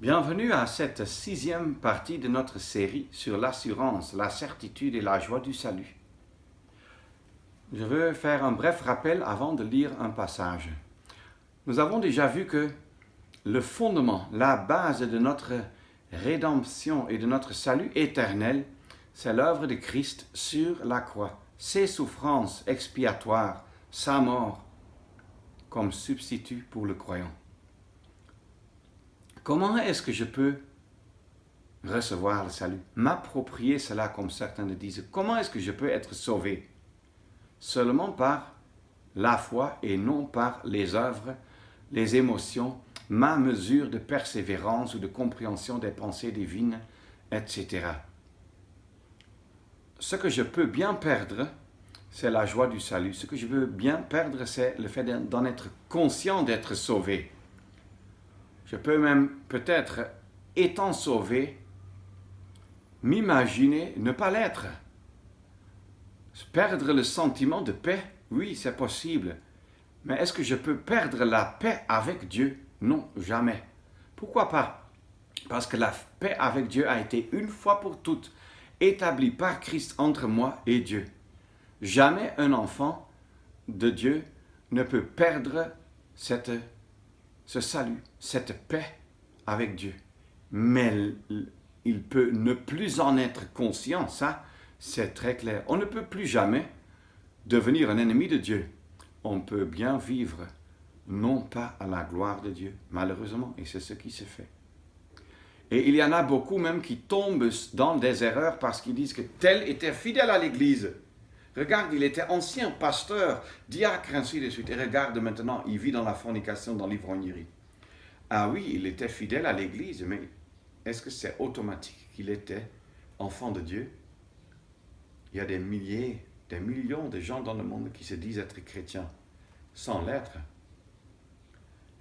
Bienvenue à cette 6e partie de notre série sur l'assurance, la certitude et la joie du salut. Je veux faire un bref rappel avant de lire un passage. Nous avons déjà vu que le fondement, la base de notre rédemption et de notre salut éternel, c'est l'œuvre de Christ sur la croix, ses souffrances expiatoires, sa mort comme substitut pour le croyant. Comment est-ce que je peux recevoir le salut, m'approprier cela comme certains le disent? Comment est-ce que je peux être sauvé? Seulement par la foi et non par les œuvres, les émotions, ma mesure de persévérance ou de compréhension des pensées divines, etc. Ce que je peux bien perdre, c'est la joie du salut. Ce que je veux bien perdre, c'est le fait d'en être conscient d'être sauvé. Je peux même peut-être, étant sauvé, m'imaginer ne pas l'être. Perdre le sentiment de paix, oui, c'est possible. Mais est-ce que je peux perdre la paix avec Dieu? Non, jamais. Pourquoi pas? Parce que la paix avec Dieu a été une fois pour toutes établie par Christ entre moi et Dieu. Jamais un enfant de Dieu ne peut perdre ce salut, cette paix avec Dieu. Mais il peut ne plus en être conscient, ça, c'est très clair. On ne peut plus jamais devenir un ennemi de Dieu. On peut bien vivre, non pas à la gloire de Dieu, malheureusement, et c'est ce qui se fait. Et il y en a beaucoup même qui tombent dans des erreurs parce qu'ils disent que tel était fidèle à l'Église. Regarde, il était ancien pasteur, diacre, ainsi de suite. Et regarde maintenant, il vit dans la fornication, dans l'ivrognerie. Ah oui, il était fidèle à l'Église, mais est-ce que c'est automatique qu'il était enfant de Dieu? Il y a des milliers, des millions de gens dans le monde qui se disent être chrétiens, sans l'être.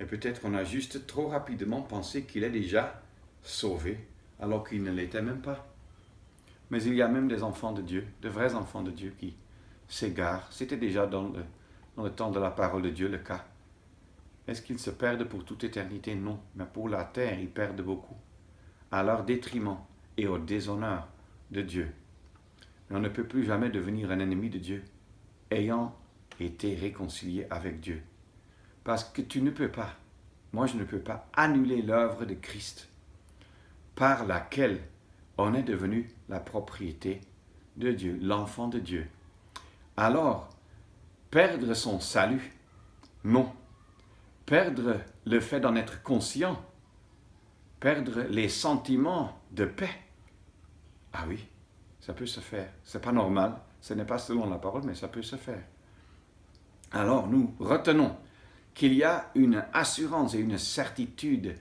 Et peut-être on a juste trop rapidement pensé qu'il est déjà sauvé, alors qu'il ne l'était même pas. Mais il y a même des enfants de Dieu, de vrais enfants de Dieu qui s'égarent. C'était déjà dans le temps de la parole de Dieu le cas. Est-ce qu'ils se perdent pour toute éternité? Non, mais pour la terre, ils perdent beaucoup, à leur détriment et au déshonneur de Dieu. Mais on ne peut plus jamais devenir un ennemi de Dieu, ayant été réconcilié avec Dieu. Parce que tu ne peux pas, moi je ne peux pas annuler l'œuvre de Christ, par laquelle on est devenu la propriété de Dieu, l'enfant de Dieu. Alors, perdre son salut, non. Perdre le fait d'en être conscient, perdre les sentiments de paix, ah oui, ça peut se faire. C'est pas normal, ce n'est pas selon la parole, mais ça peut se faire. Alors, nous retenons qu'il y a une assurance et une certitude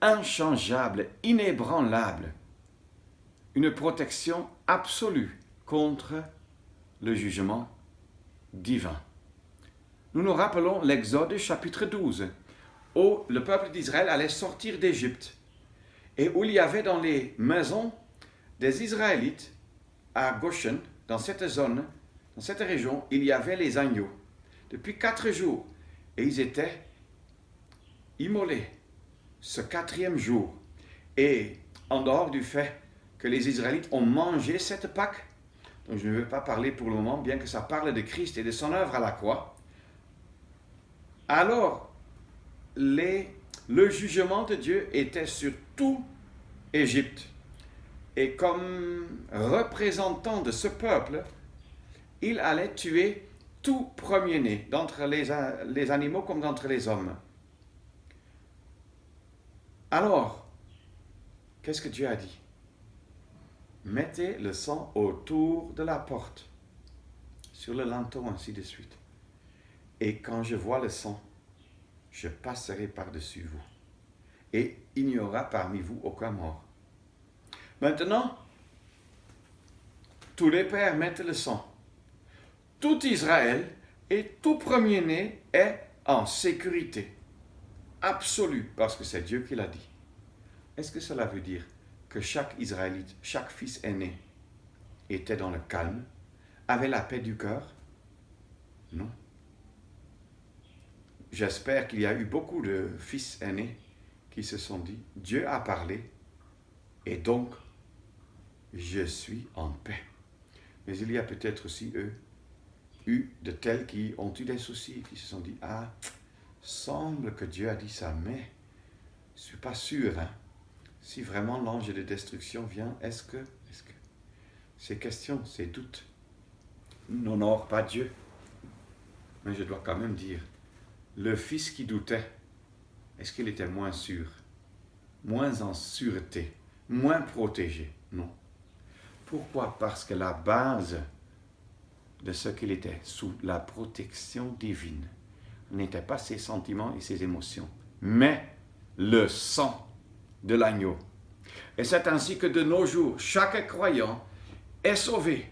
inchangeable, inébranlable, une protection absolue contre le jugement divin. Nous nous rappelons l'Exode chapitre 12, où le peuple d'Israël allait sortir d'Égypte et où il y avait dans les maisons des Israélites à Goshen, dans cette zone, dans cette région, il y avait les agneaux depuis 4 jours et ils étaient immolés ce 4e jour. Et en dehors du fait que les Israélites ont mangé cette Pâque, donc je ne vais pas parler pour le moment, bien que ça parle de Christ et de son œuvre à la croix, alors le jugement de Dieu était sur tout Égypte. Et comme représentant de ce peuple, il allait tuer tout premier-né, d'entre les animaux comme d'entre les hommes. Alors, qu'est-ce que Dieu a dit? Mettez le sang autour de la porte, sur le linteau, ainsi de suite. Et quand je vois le sang, je passerai par-dessus vous. Et il n'y aura parmi vous aucun mort. Maintenant, tous les pères mettent le sang. Tout Israël et tout premier-né est en sécurité absolue, parce que c'est Dieu qui l'a dit. Est-ce que cela veut dire que chaque Israélite, chaque fils aîné, était dans le calme, avait la paix du cœur? Non. J'espère qu'il y a eu beaucoup de fils aînés qui se sont dit, Dieu a parlé et donc je suis en paix. Mais il y a peut-être aussi eu de tels qui ont eu des soucis, qui se sont dit, ah, semble que Dieu a dit ça, mais je ne suis pas sûr. Si vraiment l'ange de destruction vient, est-ce que ces questions, ces doutes n'honorent pas Dieu? Mais je dois quand même dire, le fils qui doutait, est-ce qu'il était moins sûr, moins en sûreté, moins protégé? Non. Pourquoi? Parce que la base de ce qu'il était sous la protection divine n'était pas ses sentiments et ses émotions, mais le sang de l'agneau. Et c'est ainsi que de nos jours, chaque croyant est sauvé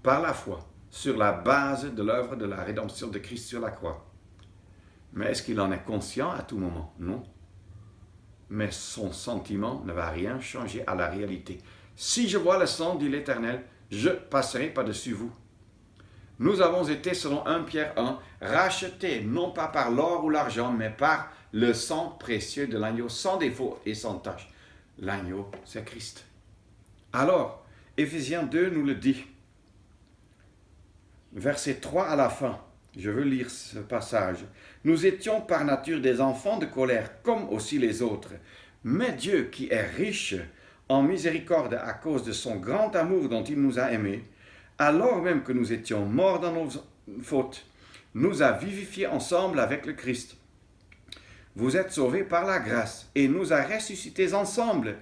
par la foi sur la base de l'œuvre de la rédemption de Christ sur la croix. Mais est-ce qu'il en est conscient à tout moment? Non. Mais son sentiment ne va rien changer à la réalité. Si je vois le sang, dit l'Éternel, je passerai par-dessus vous. Nous avons été, selon 1 Pierre 1, rachetés, non pas par l'or ou l'argent, mais par le sang précieux de l'agneau, sans défaut et sans tache. L'agneau, c'est Christ. Alors, Éphésiens 2 nous le dit. Verset 3 à la fin, je veux lire ce passage. Nous étions par nature des enfants de colère, comme aussi les autres. Mais Dieu, qui est riche en miséricorde à cause de son grand amour dont il nous a aimés, alors même que nous étions morts dans nos fautes, nous a vivifiés ensemble avec le Christ. Vous êtes sauvés par la grâce et nous a ressuscités ensemble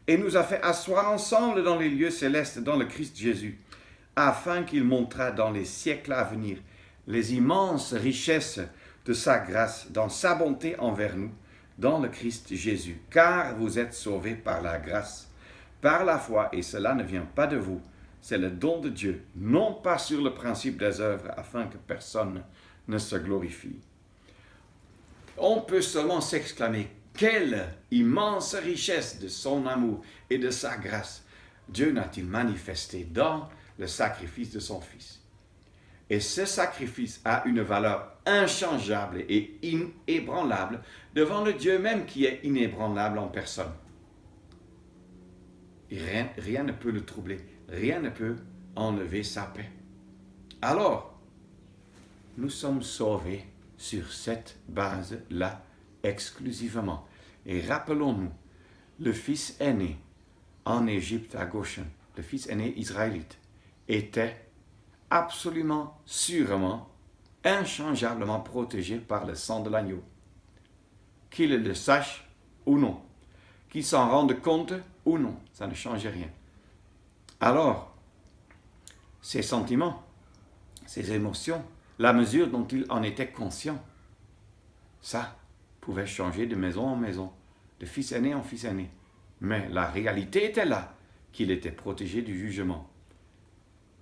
et nous a fait asseoir ensemble dans les lieux célestes dans le Christ Jésus, afin qu'il montrât dans les siècles à venir les immenses richesses de sa grâce dans sa bonté envers nous, dans le Christ Jésus. Car vous êtes sauvés par la grâce, par la foi, et cela ne vient pas de vous, c'est le don de Dieu, non pas sur le principe des œuvres, afin que personne ne se glorifie. On peut seulement s'exclamer, quelle immense richesse de son amour et de sa grâce Dieu n'a-t-il manifesté dans le sacrifice de son Fils. Et ce sacrifice a une valeur inchangeable et inébranlable devant le Dieu même qui est inébranlable en personne. Et rien ne peut le troubler, rien ne peut enlever sa paix. Alors, nous sommes sauvés sur cette base-là exclusivement. Et rappelons-nous, le fils aîné en Égypte à Goshen, le fils aîné israélite, était absolument, sûrement, inchangeablement protégé par le sang de l'agneau. Qu'il le sache ou non, qu'il s'en rende compte ou non, ça ne change rien. Alors, ses sentiments, ses émotions, la mesure dont il en était conscient, ça pouvait changer de maison en maison, de fils aîné en fils aîné. Mais la réalité était là, qu'il était protégé du jugement.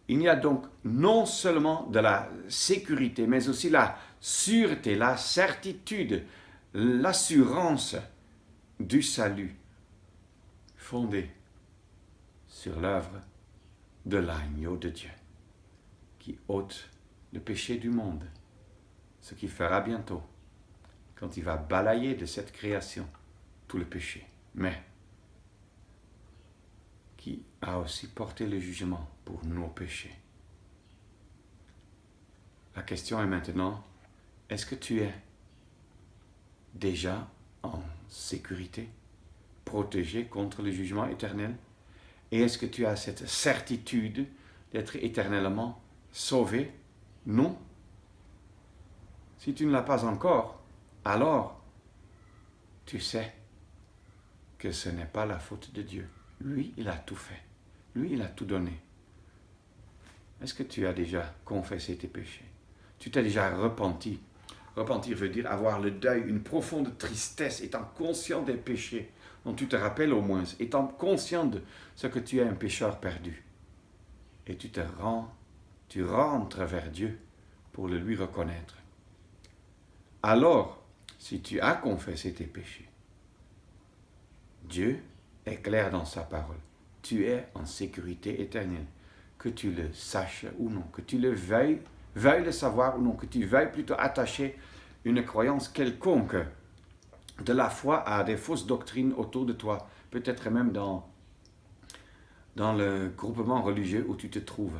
Il y a donc non seulement de la sécurité, mais aussi la sûreté, la certitude, l'assurance du salut fondée sur l'œuvre de l'agneau de Dieu qui ôte le péché du monde, ce qu'il fera bientôt quand il va balayer de cette création tout le péché, mais qui a aussi porté le jugement pour nos péchés. La question est maintenant, est-ce que tu es déjà en sécurité, protégé contre le jugement éternel? Et est-ce que tu as cette certitude d'être éternellement sauvé? Non. Si tu ne l'as pas encore, alors tu sais que ce n'est pas la faute de Dieu. Lui, il a tout fait. Lui, il a tout donné. Est-ce que tu as déjà confessé tes péchés? Tu t'es déjà repenti? Repentir veut dire avoir le deuil, une profonde tristesse, étant conscient des péchés dont tu te rappelles au moins, étant conscient de ce que tu es un pécheur perdu. Et tu rentres vers Dieu pour le lui reconnaître. Alors, si tu as confessé tes péchés, Dieu est clair dans sa parole. Tu es en sécurité éternelle. Que tu le saches ou non, que tu le veuilles le savoir ou non, que tu veuilles plutôt attacher une croyance quelconque de la foi à des fausses doctrines autour de toi, peut-être même dans le groupement religieux où tu te trouves.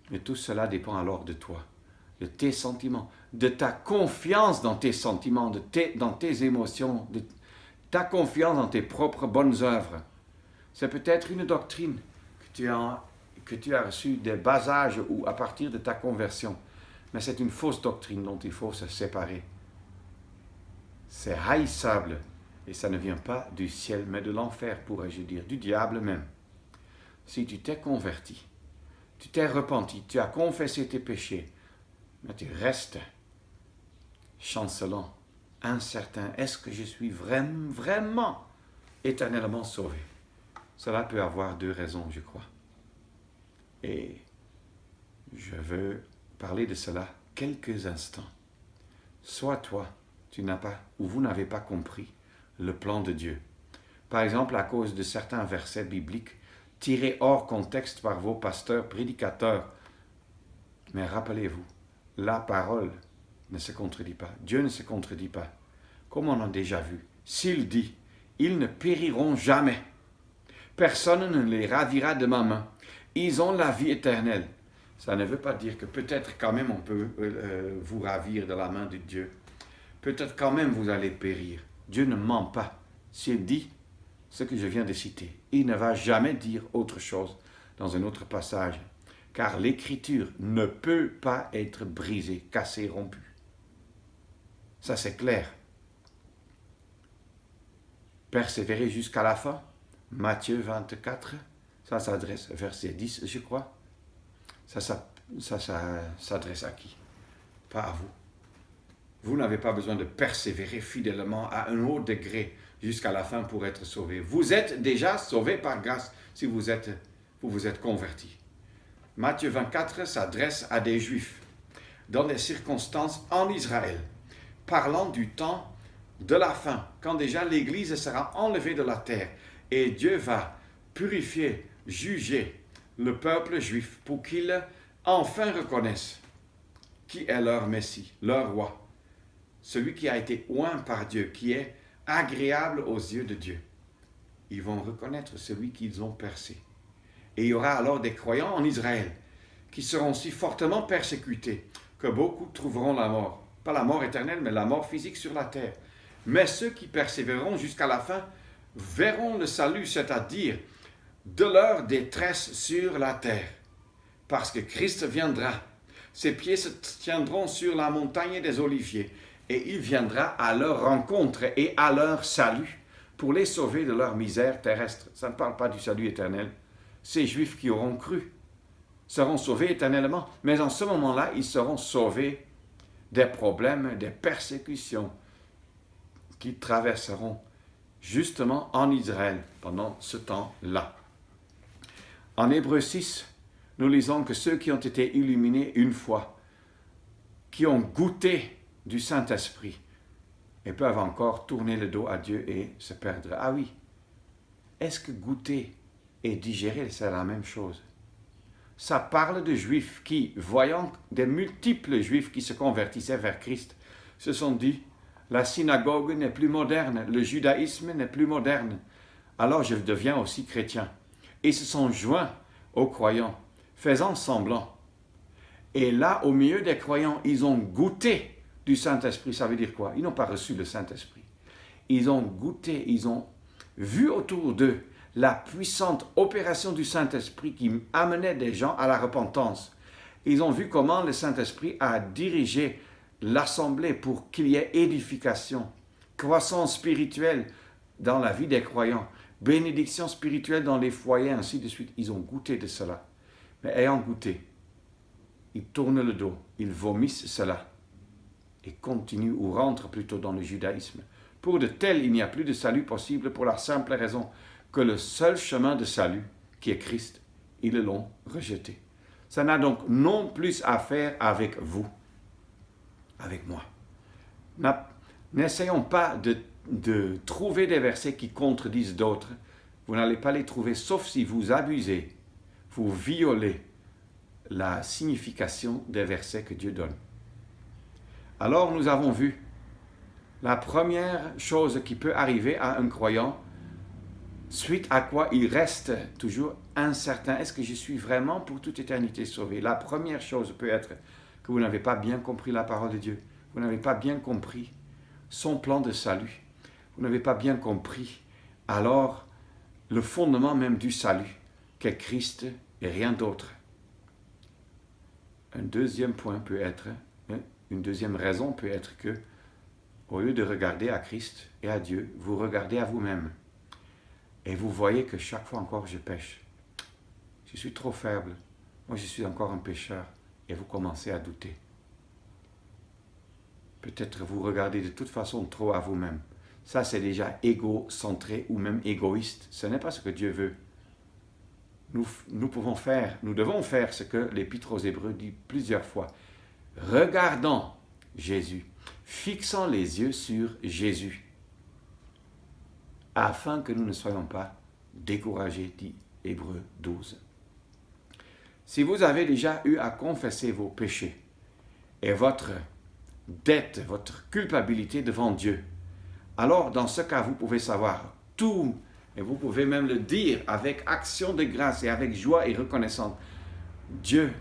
Mais tout cela dépend alors de toi, de tes sentiments, de ta confiance dans tes sentiments, dans tes émotions, de ta confiance dans tes propres bonnes œuvres. C'est peut-être une doctrine que tu as reçue dès bas âge ou à partir de ta conversion. Mais c'est une fausse doctrine dont il faut se séparer. C'est haïssable et ça ne vient pas du ciel, mais de l'enfer, pourrais-je dire, du diable même. Si tu t'es converti, tu t'es repenti, tu as confessé tes péchés, mais tu restes chancelant, incertain. Est-ce que je suis vraiment éternellement sauvé? Cela peut avoir deux raisons, je crois. Et je veux parler de cela quelques instants. Soit toi, tu n'as pas, ou vous n'avez pas compris le plan de Dieu. Par exemple, à cause de certains versets bibliques tirés hors contexte par vos pasteurs, prédicateurs. Mais rappelez-vous, la parole ne se contredit pas. Dieu ne se contredit pas. Comme on a déjà vu, s'il dit, ils ne périront jamais. Personne ne les ravira de ma main. Ils ont la vie éternelle. Ça ne veut pas dire que peut-être quand même on peut vous ravir de la main de Dieu. Peut-être quand même vous allez périr. Dieu ne ment pas. S'il dit ce que je viens de citer, il ne va jamais dire autre chose dans un autre passage, car l'écriture ne peut pas être brisée, cassée, rompue. Ça c'est clair. Persévérer jusqu'à la fin, Matthieu 24, ça s'adresse, verset 10 je crois, ça s'adresse à qui? Pas à vous. Vous n'avez pas besoin de persévérer fidèlement à un haut degré jusqu'à la fin pour être sauvé. Vous êtes déjà sauvé par grâce si vous vous êtes converti. Matthieu 24 s'adresse à des Juifs dans des circonstances en Israël, parlant du temps de la fin, quand déjà l'Église sera enlevée de la terre et Dieu va purifier, juger le peuple juif pour qu'ils enfin reconnaissent qui est leur Messie, leur roi, celui qui a été oint par Dieu, qui est agréable aux yeux de Dieu. Ils vont reconnaître celui qu'ils ont percé. Et il y aura alors des croyants en Israël qui seront si fortement persécutés que beaucoup trouveront la mort. Pas la mort éternelle, mais la mort physique sur la terre. Mais ceux qui persévéreront jusqu'à la fin verront le salut, c'est-à-dire de leur détresse sur la terre. Parce que Christ viendra. Ses pieds se tiendront sur la montagne des Oliviers et il viendra à leur rencontre et à leur salut pour les sauver de leur misère terrestre. Ça ne parle pas du salut éternel. Ces Juifs qui auront cru seront sauvés éternellement, mais en ce moment-là, ils seront sauvés des problèmes, des persécutions qu'ils traverseront justement en Israël pendant ce temps-là. En Hébreux 6, nous lisons que ceux qui ont été illuminés une fois, qui ont goûté du Saint-Esprit, et peuvent encore tourner le dos à Dieu et se perdre. Ah oui, est-ce que goûter et digérer, c'est la même chose? Ça parle de Juifs qui, voyant des multiples Juifs qui se convertissaient vers Christ, se sont dit, la synagogue n'est plus moderne, le judaïsme n'est plus moderne, alors je deviens aussi chrétien. Et se sont joints aux croyants, faisant semblant. Et là, au milieu des croyants, ils ont goûté du Saint-Esprit. Ça veut dire quoi? Ils n'ont pas reçu le Saint-Esprit. Ils ont goûté, ils ont vu autour d'eux la puissante opération du Saint-Esprit qui amenait des gens à la repentance. Ils ont vu comment le Saint-Esprit a dirigé l'assemblée pour qu'il y ait édification, croissance spirituelle dans la vie des croyants, bénédiction spirituelle dans les foyers, ainsi de suite. Ils ont goûté de cela. Mais ayant goûté, ils tournent le dos, ils vomissent cela et continuent ou rentrent plutôt dans le judaïsme. Pour de tels, il n'y a plus de salut possible pour la simple raison que le seul chemin de salut, qui est Christ, ils l'ont rejeté. Ça n'a donc non plus à faire avec vous, avec moi. N'essayons pas de trouver des versets qui contredisent d'autres. Vous n'allez pas les trouver, sauf si vous abusez, vous violez la signification des versets que Dieu donne. Alors nous avons vu La première chose qui peut arriver à un croyant, suite à quoi il reste toujours incertain, est-ce que je suis vraiment pour toute éternité sauvé? La première chose peut être que vous n'avez pas bien compris la parole de Dieu. Vous n'avez pas bien compris son plan de salut. Vous n'avez pas bien compris alors le fondement même du salut, qu'est Christ et rien d'autre. Un deuxième point peut être, une deuxième raison peut être que, au lieu de regarder à Christ et à Dieu, vous regardez à vous-même. Et vous voyez que chaque fois encore je pêche. Je suis trop faible. Moi je suis encore un pécheur. Et vous commencez à douter. Peut-être vous regardez de toute façon trop à vous-même. Ça c'est déjà égocentré ou même égoïste. Ce n'est pas ce que Dieu veut. Nous devons faire ce que l'Épître aux Hébreux dit plusieurs fois. Regardons Jésus, fixant les yeux sur Jésus, afin que nous ne soyons pas découragés, dit Hébreux 12. Si vous avez déjà eu à confesser vos péchés et votre dette, votre culpabilité devant Dieu, alors dans ce cas, vous pouvez savoir tout, et vous pouvez même le dire avec action de grâce et avec joie et reconnaissance. Dieu,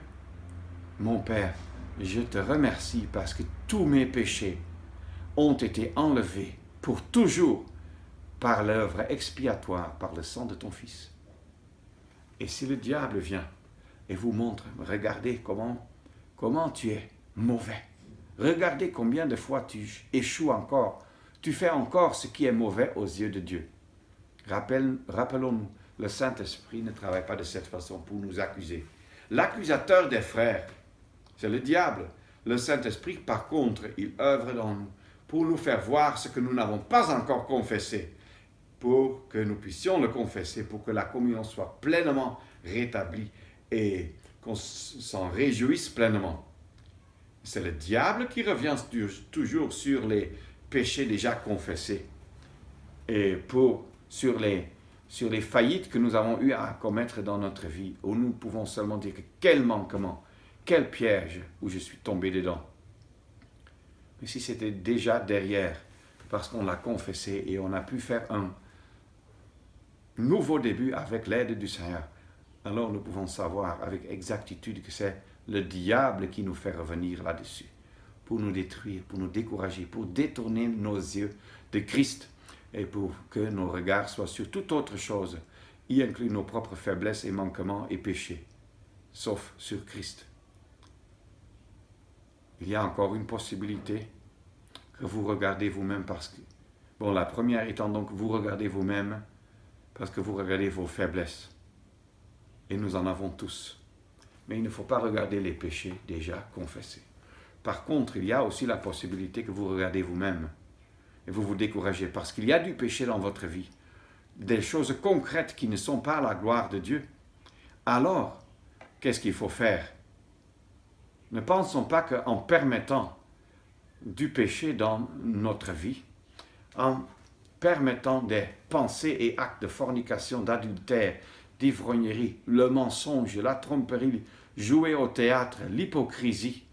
mon Père, je te remercie parce que tous mes péchés ont été enlevés pour toujours par l'œuvre expiatoire, par le sang de ton Fils. Et si le diable vient et vous montre, regardez comment tu es mauvais. Regardez combien de fois tu échoues encore. Tu fais encore ce qui est mauvais aux yeux de Dieu. Rappelons-nous, le Saint-Esprit ne travaille pas de cette façon pour nous accuser. L'accusateur des frères, c'est le diable. Le Saint-Esprit, par contre, il œuvre dans nous pour nous faire voir ce que nous n'avons pas encore confessé, pour que nous puissions le confesser, pour que la communion soit pleinement rétablie et qu'on s'en réjouisse pleinement. C'est le diable qui revient toujours sur les péchés déjà confessés et sur les faillites que nous avons eu à commettre dans notre vie, où nous pouvons seulement dire que quel manquement, quel piège où je suis tombé dedans. Mais si c'était déjà derrière, parce qu'on l'a confessé et on a pu faire un nouveau début avec l'aide du Seigneur, alors nous pouvons savoir avec exactitude que c'est le diable qui nous fait revenir là-dessus, pour nous détruire, pour nous décourager, pour détourner nos yeux de Christ et pour que nos regards soient sur toute autre chose, y inclut nos propres faiblesses et manquements et péchés, sauf sur Christ. Il y a encore une possibilité que vous regardez vous-même parce que, la première étant donc vous regardez vous-même parce que vous regardez vos faiblesses. Et nous en avons tous. Mais il ne faut pas regarder les péchés déjà confessés. Par contre, il y a aussi la possibilité que vous regardez vous-même et vous vous découragez parce qu'il y a du péché dans votre vie, des choses concrètes qui ne sont pas à la gloire de Dieu. Alors, qu'est-ce qu'il faut faire? Ne pensons pas qu'en permettant du péché dans notre vie, en permettant des pensées et actes de fornication, d'adultère, d'ivrognerie, le mensonge, la tromperie, jouer au théâtre, l'hypocrisie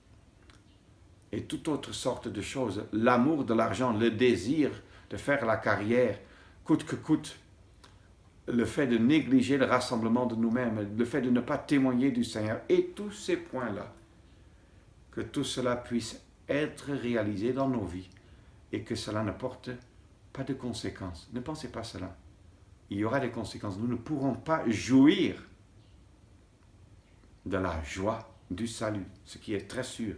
et toute autre sorte de choses, l'amour de l'argent, le désir de faire la carrière, coûte que coûte, le fait de négliger le rassemblement de nous-mêmes, le fait de ne pas témoigner du Seigneur, et tous ces points-là, que tout cela puisse être réalisé dans nos vies et que cela ne porte pas de conséquences. Ne pensez pas cela. Il y aura des conséquences. Nous ne pourrons pas jouir de la joie du salut, ce qui est très sûr.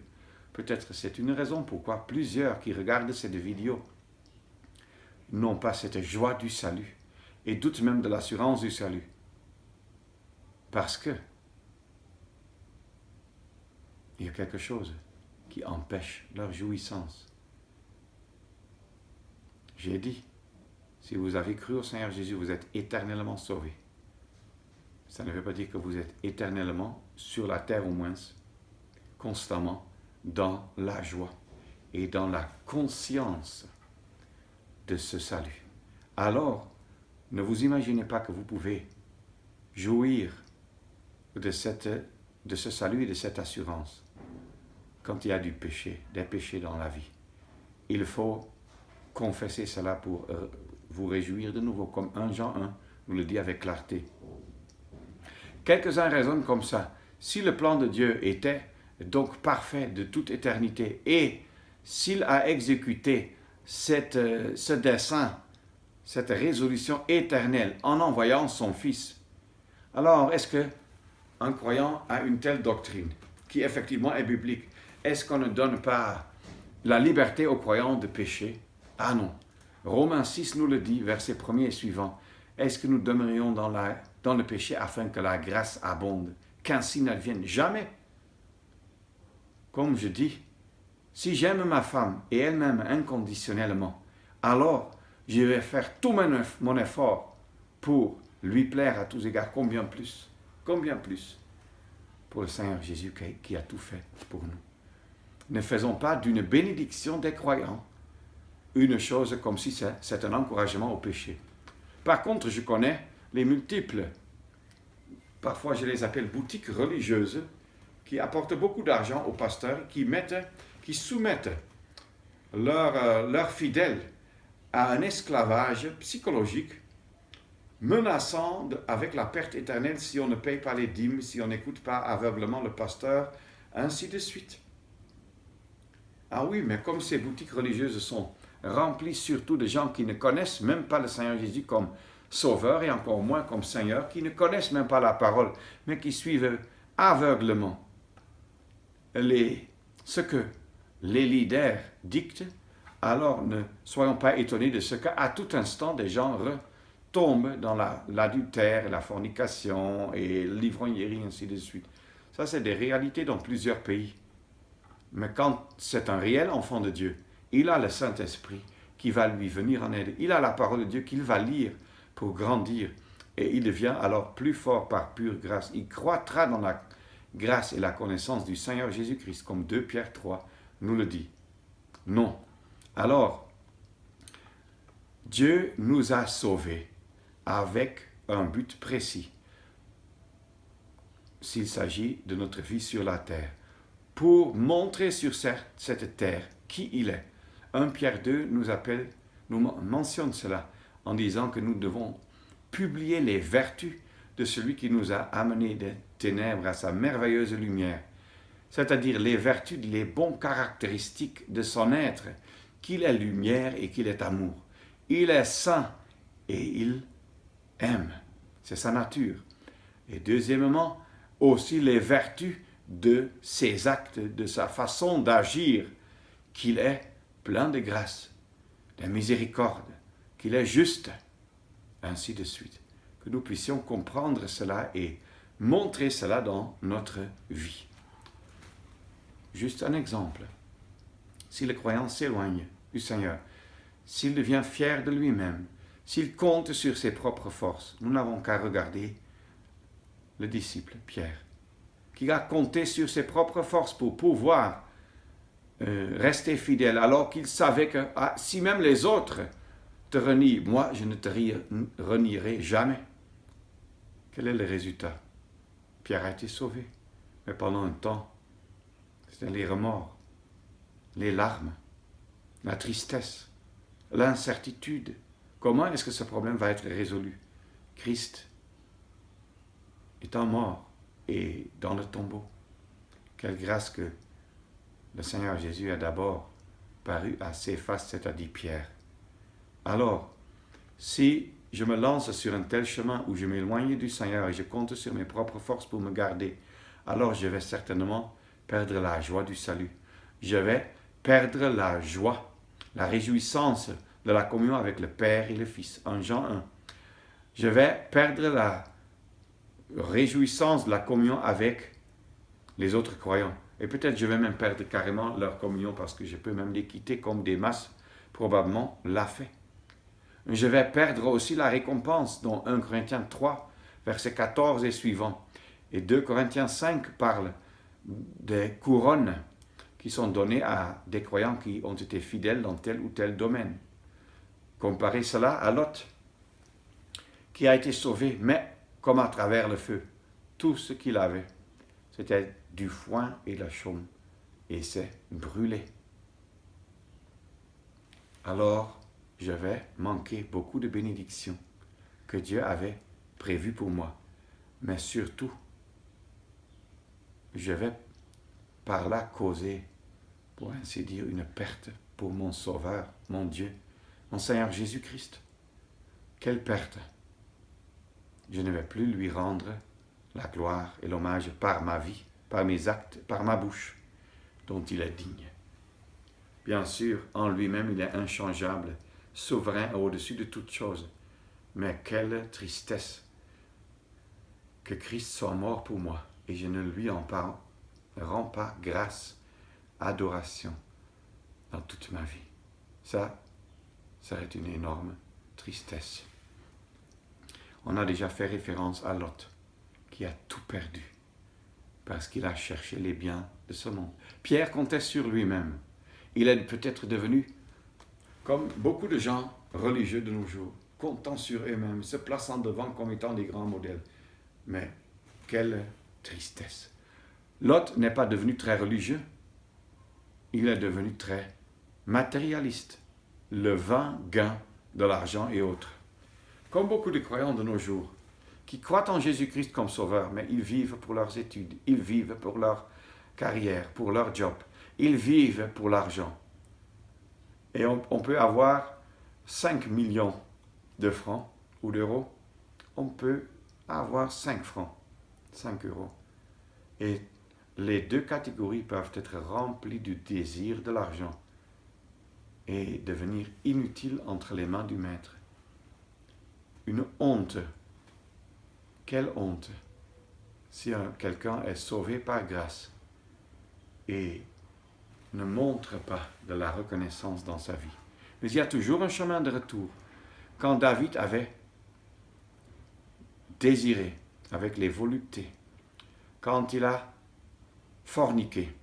Peut-être c'est une raison pourquoi plusieurs qui regardent cette vidéo n'ont pas cette joie du salut et doutent même de l'assurance du salut. Parce que il y a quelque chose qui empêche leur jouissance. J'ai dit, si vous avez cru au Seigneur Jésus, vous êtes éternellement sauvés. Ça ne veut pas dire que vous êtes éternellement sur la terre au moins, constamment dans la joie et dans la conscience de ce salut. Alors, ne vous imaginez pas que vous pouvez jouir de ce salut et de cette assurance quand il y a du péché, des péchés dans la vie. Il faut confesser cela pour vous réjouir de nouveau, comme 1 Jean 1 nous le dit avec clarté. Quelques-uns raisonnent comme ça. Si le plan de Dieu était donc parfait de toute éternité et s'il a exécuté ce dessein, cette résolution éternelle en envoyant son Fils, alors est-ce qu'un croyant a une telle doctrine qui effectivement est biblique? Est-ce qu'on ne donne pas la liberté aux croyants de pécher? Ah non. Romains 6 nous le dit, verset 1er et suivant. Est-ce que nous demeurions dans le péché afin que la grâce abonde, qu'ainsi n'advienne jamais? Comme je dis, si j'aime ma femme et elle m'aime inconditionnellement, alors je vais faire tout mon effort pour lui plaire à tous égards. Combien plus pour le Seigneur Jésus qui a tout fait pour nous. Ne faisons pas d'une bénédiction des croyants une chose comme si c'est un encouragement au péché. Par contre, je connais les multiples, parfois je les appelle boutiques religieuses, qui apportent beaucoup d'argent aux pasteurs, qui soumettent leurs fidèles à un esclavage psychologique, menaçant avec la perte éternelle si on ne paye pas les dîmes, si on n'écoute pas aveuglement le pasteur, ainsi de suite. Ah oui, mais comme ces boutiques religieuses sont remplies surtout de gens qui ne connaissent même pas le Seigneur Jésus comme Sauveur et encore moins comme Seigneur, qui ne connaissent même pas la parole, mais qui suivent aveuglement ce que les leaders dictent, alors ne soyons pas étonnés de ce qu'à tout instant des gens retombent dans l'adultère, la fornication et l'ivrognerie, ainsi de suite. Ça, c'est des réalités dans plusieurs pays. Mais quand c'est un réel enfant de Dieu, il a le Saint-Esprit qui va lui venir en aide. Il a la parole de Dieu qu'il va lire pour grandir. Et il devient alors plus fort par pure grâce. Il croîtra dans la grâce et la connaissance du Seigneur Jésus-Christ, comme 2 Pierre 3 nous le dit. Non. Alors, Dieu nous a sauvés avec un but précis, s'il s'agit de notre vie sur la terre, pour montrer sur cette terre qui il est. 1 Pierre 2 nous mentionne cela en disant que nous devons publier les vertus de celui qui nous a amenés des ténèbres à sa merveilleuse lumière, c'est-à-dire les vertus, les bons caractéristiques de son être, qu'il est lumière et qu'il est amour. Il est saint et il aime. C'est sa nature. Et deuxièmement, aussi les vertus de ses actes, de sa façon d'agir, qu'il est plein de grâce, de miséricorde, qu'il est juste, ainsi de suite. Que nous puissions comprendre cela et montrer cela dans notre vie. Juste un exemple. Si le croyant s'éloigne du Seigneur, s'il devient fier de lui-même, s'il compte sur ses propres forces, nous n'avons qu'à regarder le disciple Pierre, qui a compté sur ses propres forces pour pouvoir rester fidèle, alors qu'il savait que si même les autres te renient, moi je ne te renierai jamais. Quel est le résultat? Pierre a été sauvé, mais pendant un temps, c'était les remords, les larmes, la tristesse, l'incertitude. Comment est-ce que ce problème va être résolu? Christ étant mort et dans le tombeau. Quelle grâce que le Seigneur Jésus a d'abord paru à Céphas, c'est-à-dire Pierre. Alors, si je me lance sur un tel chemin où je m'éloigne du Seigneur et je compte sur mes propres forces pour me garder, alors je vais certainement perdre la joie du salut. Je vais perdre la joie, la réjouissance de la communion avec le Père et le Fils. 1 Jean 1. Je vais perdre la réjouissance de la communion avec les autres croyants. Et peut-être je vais même perdre carrément leur communion parce que je peux même les quitter comme Démas probablement l'a fait. Je vais perdre aussi la récompense dont 1 Corinthiens 3, versets 14 et suivants. Et 2 Corinthiens 5 parle des couronnes qui sont données à des croyants qui ont été fidèles dans tel ou tel domaine. Comparez cela à Lot, qui a été sauvé, mais comme à travers le feu. Tout ce qu'il avait, c'était du foin et de la chaume, et c'est brûlé. Alors, je vais manquer beaucoup de bénédictions que Dieu avait prévues pour moi. Mais surtout, je vais par là causer, pour ainsi dire, une perte pour mon Sauveur, mon Dieu, mon Seigneur Jésus-Christ. Quelle perte! Je ne vais plus lui rendre la gloire et l'hommage par ma vie, par mes actes, par ma bouche, dont il est digne. Bien sûr, en lui-même, il est inchangeable, souverain au-dessus de toutes choses. Mais quelle tristesse que Christ soit mort pour moi et je ne lui rends pas grâce, adoration dans toute ma vie. Ça serait une énorme tristesse. On a déjà fait référence à Lot, qui a tout perdu, parce qu'il a cherché les biens de ce monde. Pierre comptait sur lui-même. Il est peut-être devenu, comme beaucoup de gens religieux de nos jours, comptant sur eux-mêmes, se plaçant devant comme étant des grands modèles. Mais quelle tristesse! Lot n'est pas devenu très religieux, il est devenu très matérialiste, le vain gain de l'argent et autres. Comme beaucoup de croyants de nos jours, qui croient en Jésus-Christ comme sauveur, mais ils vivent pour leurs études, ils vivent pour leur carrière, pour leur job, ils vivent pour l'argent. Et on peut avoir 5 millions de francs ou d'euros, on peut avoir 5 francs, 5 euros. Et les deux catégories peuvent être remplies du désir de l'argent et devenir inutiles entre les mains du maître. Une honte. Quelle honte si quelqu'un est sauvé par grâce et ne montre pas de la reconnaissance dans sa vie. Mais il y a toujours un chemin de retour. Quand David avait désiré avec les voluptés, quand il a forniqué,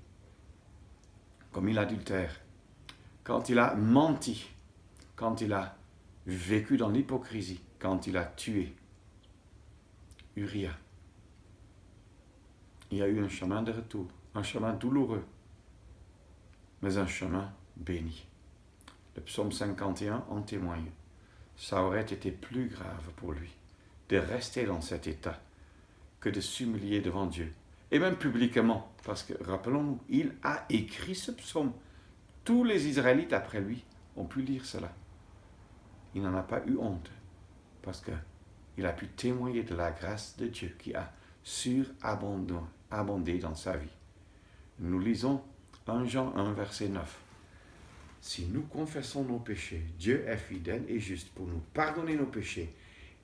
comme il adultère, quand il a menti, quand il a vécu dans l'hypocrisie, quand il a tué Uria, il y a eu un chemin de retour, un chemin douloureux, mais un chemin béni. Le psaume 51 en témoigne. Ça aurait été plus grave pour lui de rester dans cet état que de s'humilier devant Dieu. Et même publiquement, parce que, rappelons-nous, il a écrit ce psaume. Tous les Israélites après lui ont pu lire cela. Il n'en a pas eu honte, parce qu'il a pu témoigner de la grâce de Dieu qui a surabondé dans sa vie. Nous lisons 1 Jean 1, verset 9. Si nous confessons nos péchés, Dieu est fidèle et juste pour nous pardonner nos péchés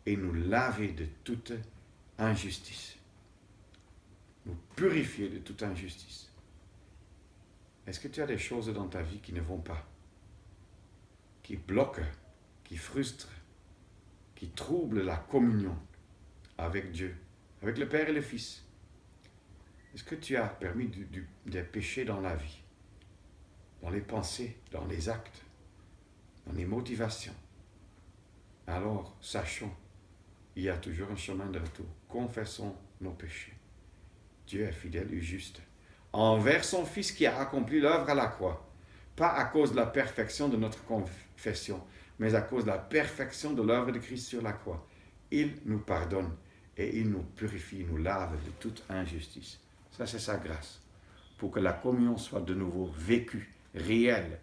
et nous laver de toute injustice. Nous purifier de toute injustice. Est-ce que tu as des choses dans ta vie qui ne vont pas, qui bloquent, qui frustrent, qui troublent la communion avec Dieu, avec le Père et le Fils? Est-ce que tu as permis des péchés dans la vie, dans les pensées, dans les actes, dans les motivations? Alors, sachons, il y a toujours un chemin de retour. Confessons nos péchés. Dieu est fidèle et juste envers son Fils qui a accompli l'œuvre à la croix, pas à cause de la perfection de notre confession, mais à cause de la perfection de l'œuvre de Christ sur la croix. Il nous pardonne et il nous purifie, nous lave de toute injustice. Ça, c'est sa grâce, pour que la communion soit de nouveau vécue, réelle,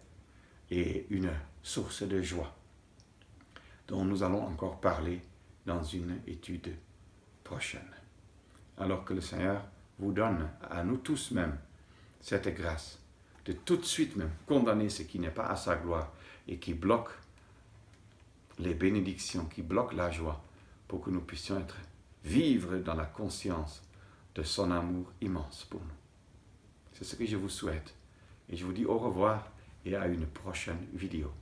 et une source de joie, dont nous allons encore parler dans une étude prochaine. Alors que le Seigneur vous donne, à nous tous même, cette grâce, de tout de suite même condamner ce qui n'est pas à sa gloire et qui bloque les bénédictions, qui bloque la joie, pour que nous puissions vivre dans la conscience de son amour immense pour nous. C'est ce que je vous souhaite. Et je vous dis au revoir et à une prochaine vidéo.